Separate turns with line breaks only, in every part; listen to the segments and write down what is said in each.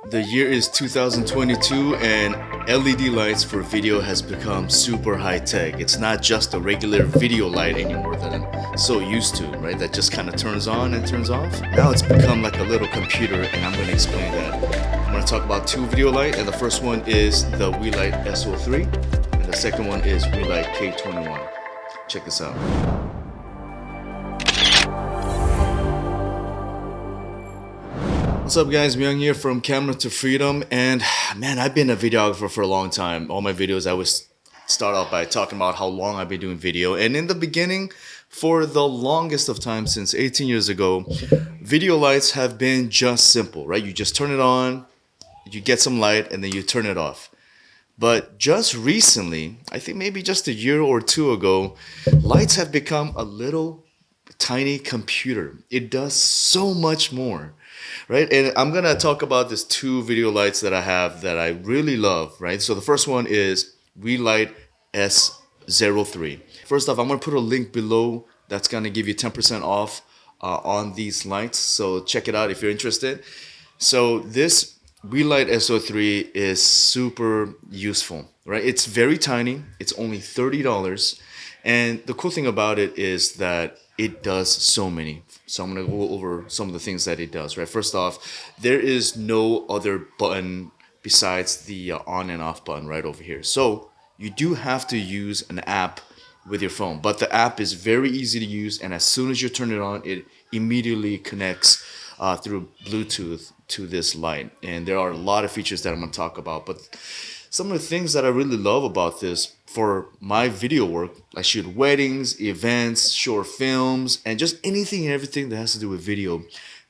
The year is 2022 and LED lights for video has become super high tech. It's not just a regular video light anymore that I'm so used to, right? That just kind of turns on and turns off. Now it's become like a little computer, and I'm going to explain that. I'm going to talk about two video light, and the first one is the Weeylite S03 and the second one is Weeylite K21. Check this out. What's up guys, Myung here from Camera to Freedom, and man, I've been a videographer for a long time. All my videos I always start off by talking about how long I've been doing video, and in the beginning, for the longest of time since 18 years ago, video lights have been just simple, right? You just turn it on, you get some light, and then you turn it off. But just recently, I think maybe just a year or two ago, lights have become a little tiny computer. It does so much more, right? And I'm gonna talk about these two video lights that I have that I really love, right? So the first one is Weeylite S03. First off, I'm gonna put a link below that's gonna give you 10% off on these lights. So check it out if you're interested. So this Weeylite S03 is super useful, right? It's very tiny. It's only $30. And the cool thing about it is that it does so many. So I'm going to go over some of the things that it does, right? First off, there is no other button besides the on and off button right over here. So you do have to use an app with your phone, but the app is very easy to use, and as soon as you turn it on, it immediately connects through Bluetooth to this light. And there are a lot of features that I'm going to talk about, but some of the things that I really love about this for my video work, I shoot weddings, events, short films, and just anything and everything that has to do with video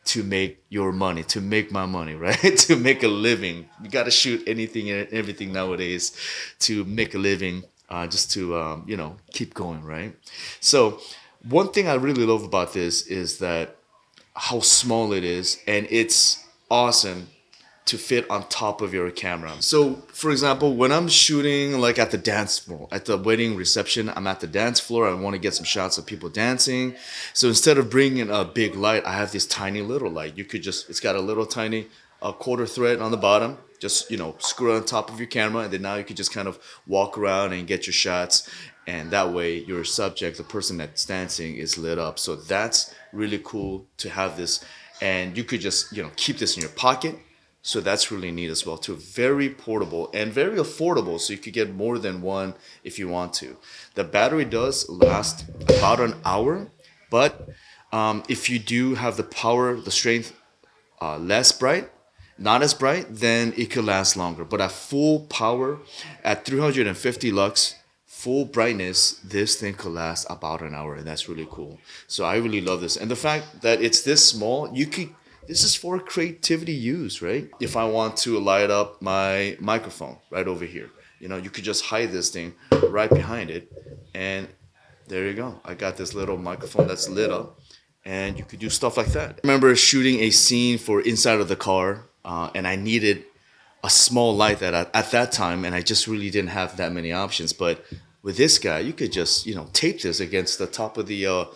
to make your money, to make my money, right? To make a living. You got to shoot anything and everything nowadays to make a living, just to, keep going, right? So one thing I really love about this is that how small it is, and it's awesome to fit on top of your camera. So for example, when I'm shooting like at the dance floor, at the wedding reception, I'm at the dance floor, I want to get some shots of people dancing. So instead of bringing a big light, I have this tiny little light. You could just, it's got a little tiny quarter thread on the bottom, just, screw it on top of your camera, and then now you could just kind of walk around and get your shots. And that way your subject, the person that's dancing, is lit up. So that's really cool to have this. And you could just, keep this in your pocket. So that's really neat as well too. Very portable and very affordable. So you could get more than one if you want to. The battery does last about an hour, but if you do have the power, the strength less bright, not as bright, then it could last longer. But at full power, at 350 lux, full brightness, this thing could last about an hour, and that's really cool. So I really love this. And the fact that it's this small, this is for creativity use, right? If I want to light up my microphone right over here, you could just hide this thing right behind it, and there you go. I got this little microphone that's lit up, and you could do stuff like that. I remember shooting a scene for inside of the car, and I needed a small light at that time, and I just really didn't have that many options. But with this guy, you could just tape this against the top of the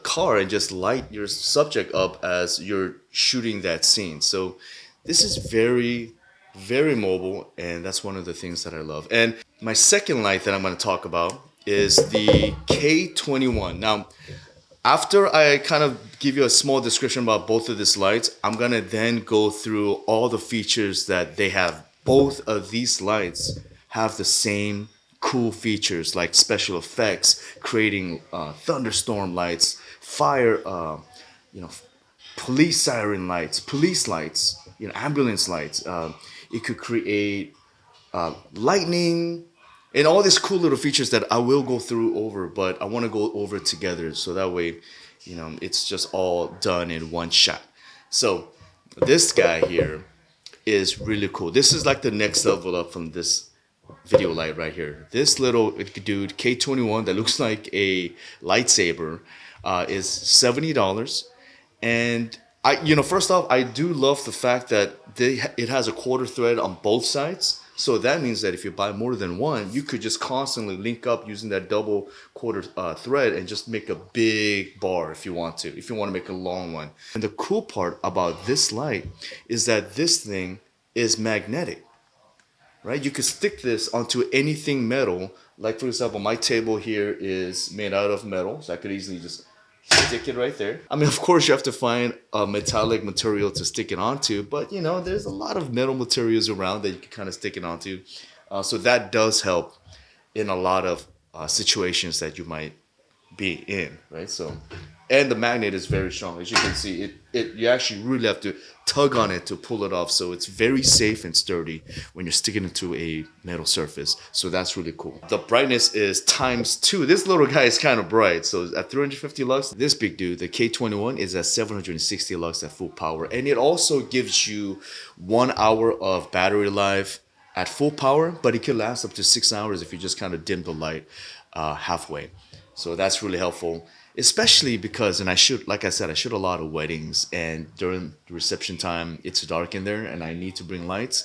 car and just light your subject up as you're shooting that scene. So this is very, very mobile, and that's one of the things that I love. And my second light that I'm going to talk about is the K21. Now, after I kind of give you a small description about both of these lights, I'm going to then go through all the features that they have. Both of these lights have the same cool features like special effects, creating thunderstorm lights, fire, police siren lights, police lights, ambulance lights. It could create lightning and all these cool little features that I will go through over, but I want to go over together so that way, it's just all done in one shot. So this guy here is really cool. This is like the next level up from this video light right here. This little dude K21 that looks like a lightsaber is $70. And first off, I do love the fact that it has a quarter thread on both sides. So that means that if you buy more than one, you could just constantly link up using that double quarter thread and just make a big bar if you want to, if you want to make a long one. And the cool part about this light is that this thing is magnetic, right? You could stick this onto anything metal. Like for example, my table here is made out of metal, so I could easily just stick it right there. I mean, of course, you have to find a metallic material to stick it onto, but you know, there's a lot of metal materials around that you can kind of stick it onto. So that does help in a lot of situations that you might be in, right? So, and the magnet is very strong. As you can see, it you actually really have to tug on it to pull it off. So it's very safe and sturdy when you're sticking it to a metal surface. So that's really cool. The brightness is ×2. This little guy is kind of bright. So at 350 lux, this big dude, the K21, is at 760 lux at full power. And it also gives you 1 hour of battery life at full power, but it can last up to 6 hours if you just kind of dim the light halfway. So that's really helpful, especially because, and I shoot, like I said, I shoot a lot of weddings, and during the reception time, it's dark in there, and I need to bring lights.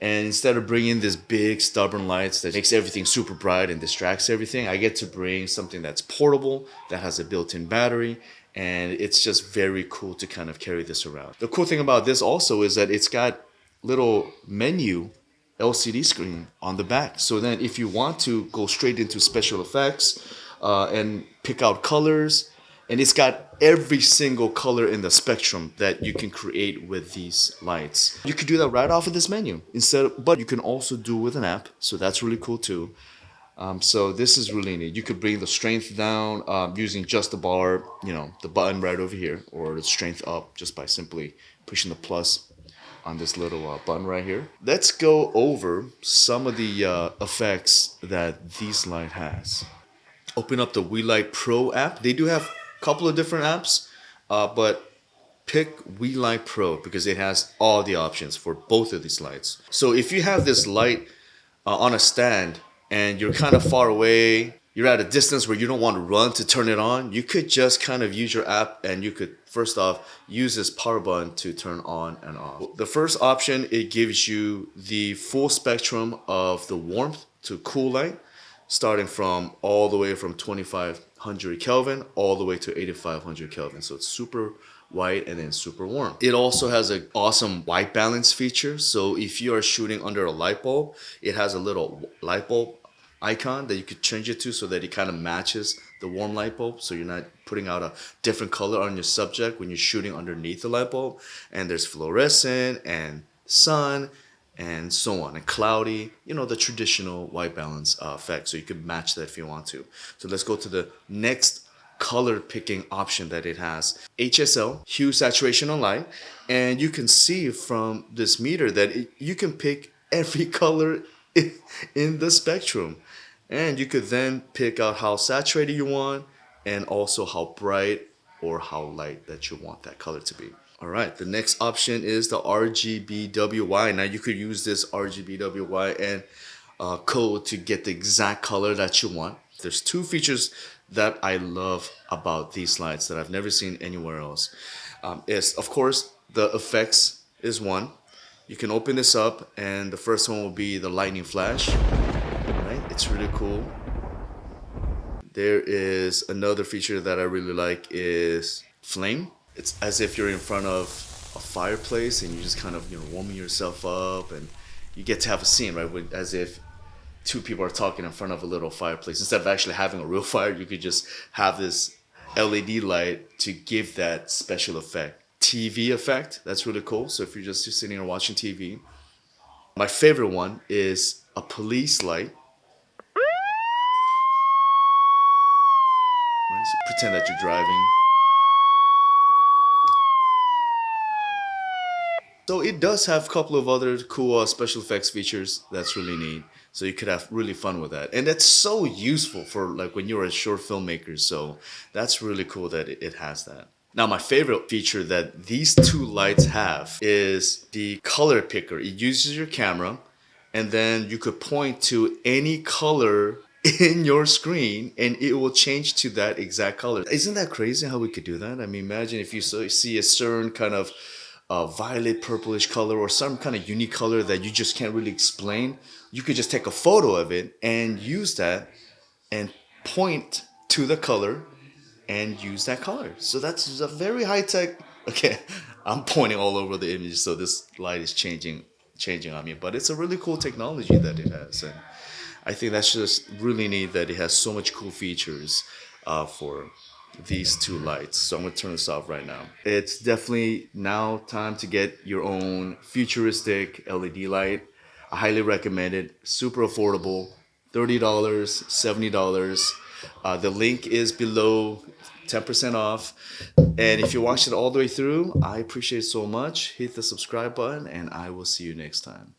And instead of bringing this big stubborn lights that makes everything super bright and distracts everything, I get to bring something that's portable, that has a built-in battery, and it's just very cool to kind of carry this around. The cool thing about this also is that it's got little menu LCD screen on the back. So then if you want to go straight into special effects and pick out colors, and it's got every single color in the spectrum that you can create with these lights. You could do that right off of this menu but you can also do it with an app. So that's really cool too. So this is really neat. You could bring the strength down using just the bar, you know, the button right over here, or the strength up just by simply pushing the plus on this little button right here. Let's go over some of the effects that these light has. Open up the Weeylite Pro app. They do have a couple of different apps, but pick Weeylite Pro because it has all the options for both of these lights. So if you have this light on a stand and you're kind of far away, you're at a distance where you don't want to run to turn it on, you could just kind of use your app, and you could first off use this power button to turn on and off. The first option, it gives you the full spectrum of the warmth to cool light, starting from all the way from 2500 Kelvin all the way to 8500 Kelvin. So it's super white and then super warm. It also has an awesome white balance feature. So if you are shooting under a light bulb, it has a little light bulb icon that you could change it to so that it kind of matches the warm light bulb, so you're not putting out a different color on your subject when you're shooting underneath the light bulb. And there's fluorescent and sun and so on, and cloudy, you know, the traditional white balance effect. So you could match that if you want to. So let's go to the next color picking option that it has. HSL, hue, saturation, and light. And you can see from this meter that you can pick every color in the spectrum. And you could then pick out how saturated you want and also how bright or how light that you want that color to be. All right, the next option is the RGBWY. Now you could use this RGBWY and code to get the exact color that you want. There's two features that I love about these lights that I've never seen anywhere else. Is of course the effects is one. You can open this up, and the first one will be the lightning flash. Right, it's really cool. There is another feature that I really like is flame. It's as if you're in front of a fireplace and you just kind of, you know, warming yourself up, and you get to have a scene, right? As if two people are talking in front of a little fireplace. Instead of actually having a real fire, you could just have this LED light to give that special effect. TV effect, that's really cool. So if you're just sitting here watching TV. My favorite one is a police light. Right? So pretend that you're driving. So it does have a couple of other cool special effects features that's really neat. So you could have really fun with that. And that's so useful for like when you're a short filmmaker. So that's really cool that it has that. Now my favorite feature that these two lights have is the color picker. It uses your camera, and then you could point to any color in your screen and it will change to that exact color. Isn't that crazy how we could do that? I mean, imagine if you see a certain kind of violet purplish color or some kind of unique color that you just can't really explain, you could just take a photo of it and use that and point to the color and use that color. So that's a very high tech. Okay, I'm pointing all over the image, so this light is changing on me. But it's a really cool technology that it has, and I think that's just really neat that it has so much cool features for these two lights. So I'm gonna turn this off right now. It's definitely now time to get your own futuristic LED light. I highly recommend it. Super affordable, $30, $70. The link is below, 10% off. And if you watched it all the way through, I appreciate it so much. Hit the subscribe button, and I will see you next time.